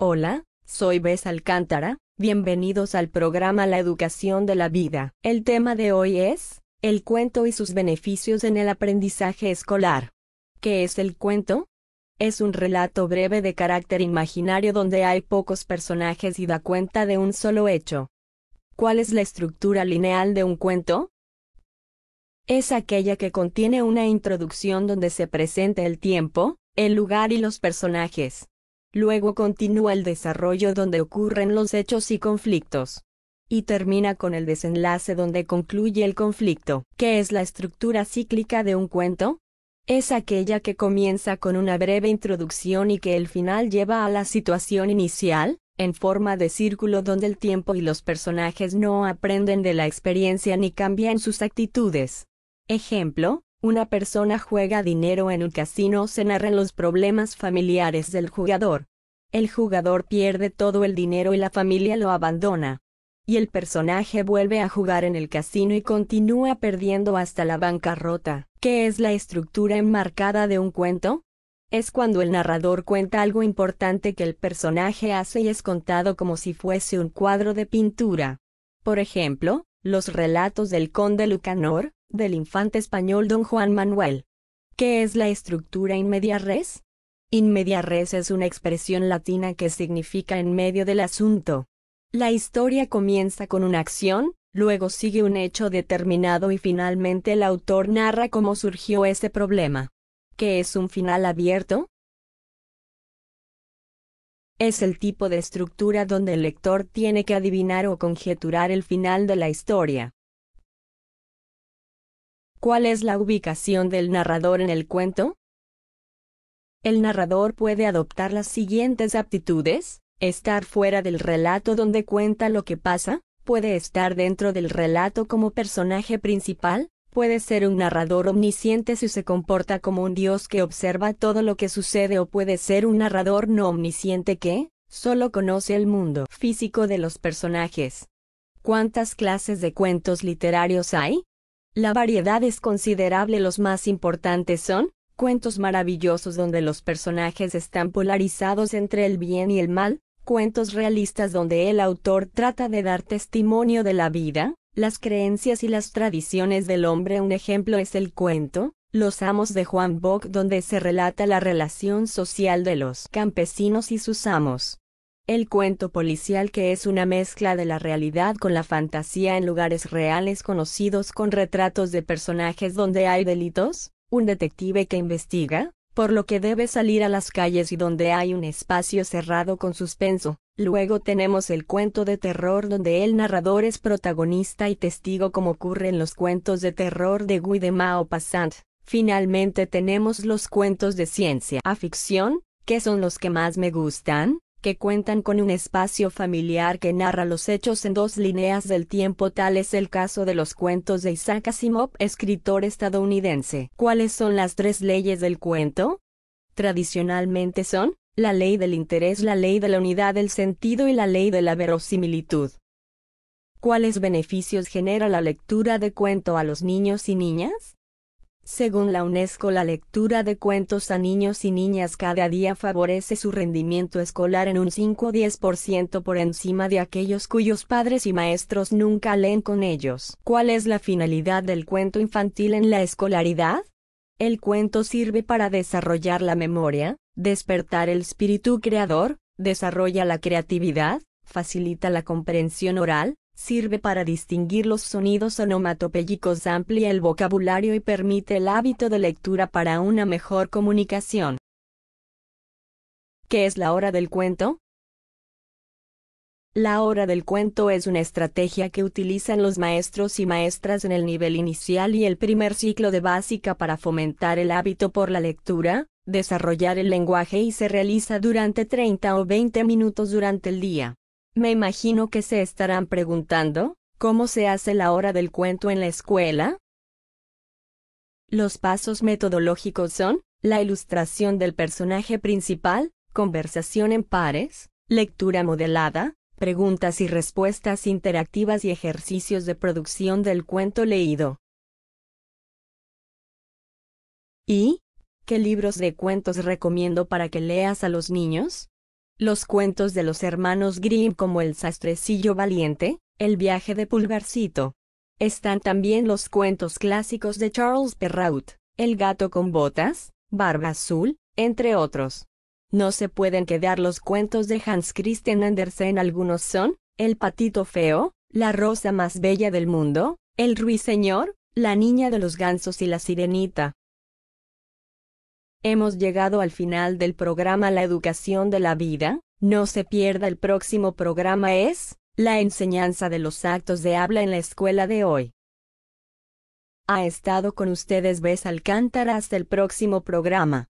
Hola, soy Bess Alcántara, bienvenidos al programa La Educación de la Vida. El tema de hoy es, el cuento y sus beneficios en el aprendizaje escolar. ¿Qué es el cuento? Es un relato breve de carácter imaginario donde hay pocos personajes y da cuenta de un solo hecho. ¿Cuál es la estructura lineal de un cuento? Es aquella que contiene una introducción donde se presenta el tiempo, el lugar y los personajes. Luego continúa el desarrollo donde ocurren los hechos y conflictos. Y termina con el desenlace donde concluye el conflicto. ¿Qué es la estructura cíclica de un cuento? Es aquella que comienza con una breve introducción y que el final lleva a la situación inicial, en forma de círculo donde el tiempo y los personajes no aprenden de la experiencia ni cambian sus actitudes. Ejemplo, una persona juega dinero en un casino, se narran los problemas familiares del jugador. El jugador pierde todo el dinero y la familia lo abandona. Y el personaje vuelve a jugar en el casino y continúa perdiendo hasta la bancarrota. ¿Qué es la estructura enmarcada de un cuento? Es cuando el narrador cuenta algo importante que el personaje hace y es contado como si fuese un cuadro de pintura. Por ejemplo, los relatos del conde Lucanor, del infante español Don Juan Manuel. ¿Qué es la estructura in media res? In media res es una expresión latina que significa en medio del asunto. La historia comienza con una acción, luego sigue un hecho determinado y finalmente el autor narra cómo surgió ese problema. ¿Qué es un final abierto? Es el tipo de estructura donde el lector tiene que adivinar o conjeturar el final de la historia. ¿Cuál es la ubicación del narrador en el cuento? El narrador puede adoptar las siguientes aptitudes: estar fuera del relato donde cuenta lo que pasa, puede estar dentro del relato como personaje principal, puede ser un narrador omnisciente si se comporta como un dios que observa todo lo que sucede, o puede ser un narrador no omnisciente que solo conoce el mundo físico de los personajes. ¿Cuántas clases de cuentos literarios hay? La variedad es considerable. Los más importantes son cuentos maravillosos donde los personajes están polarizados entre el bien y el mal, cuentos realistas donde el autor trata de dar testimonio de la vida, las creencias y las tradiciones del hombre. Un ejemplo es el cuento Los amos de Juan Bock, donde se relata la relación social de los campesinos y sus amos. El cuento policial, que es una mezcla de la realidad con la fantasía en lugares reales conocidos, con retratos de personajes donde hay delitos, un detective que investiga, por lo que debe salir a las calles, y donde hay un espacio cerrado con suspenso. Luego tenemos el cuento de terror donde el narrador es protagonista y testigo, como ocurre en los cuentos de terror de Guy de Maupassant. Finalmente tenemos los cuentos de ciencia ficción, que son los que más me gustan, que cuentan con un espacio familiar que narra los hechos en dos líneas del tiempo. Tal es el caso de los cuentos de Isaac Asimov, escritor estadounidense. ¿Cuáles son las tres leyes del cuento? Tradicionalmente son la ley del interés, la ley de la unidad del sentido y la ley de la verosimilitud. ¿Cuáles beneficios genera la lectura de cuento a los niños y niñas? Según la UNESCO, la lectura de cuentos a niños y niñas cada día favorece su rendimiento escolar en un 5-10% por encima de aquellos cuyos padres y maestros nunca leen con ellos. ¿Cuál es la finalidad del cuento infantil en la escolaridad? El cuento sirve para desarrollar la memoria, despertar el espíritu creador, desarrolla la creatividad, facilita la comprensión oral, sirve para distinguir los sonidos onomatopéyicos, amplía el vocabulario y permite el hábito de lectura para una mejor comunicación. ¿Qué es la hora del cuento? La hora del cuento es una estrategia que utilizan los maestros y maestras en el nivel inicial y el primer ciclo de básica para fomentar el hábito por la lectura, desarrollar el lenguaje, y se realiza durante 30 o 20 minutos durante el día. Me imagino que se estarán preguntando, ¿cómo se hace la hora del cuento en la escuela? Los pasos metodológicos son la ilustración del personaje principal, conversación en pares, lectura modelada, preguntas y respuestas interactivas y ejercicios de producción del cuento leído. ¿Y qué libros de cuentos recomiendo para que leas a los niños? Los cuentos de los hermanos Grimm como El sastrecillo valiente, El viaje de Pulgarcito. Están también los cuentos clásicos de Charles Perrault, El gato con botas, Barba azul, entre otros. No se pueden quedar los cuentos de Hans Christian Andersen. Algunos son El patito feo, La rosa más bella del mundo, El ruiseñor, La niña de los gansos y La sirenita. Hemos llegado al final del programa La educación de la vida. No se pierda el próximo programa, es la enseñanza de los actos de habla en la escuela de hoy. Ha estado con ustedes Bess Alcántara. Hasta el próximo programa.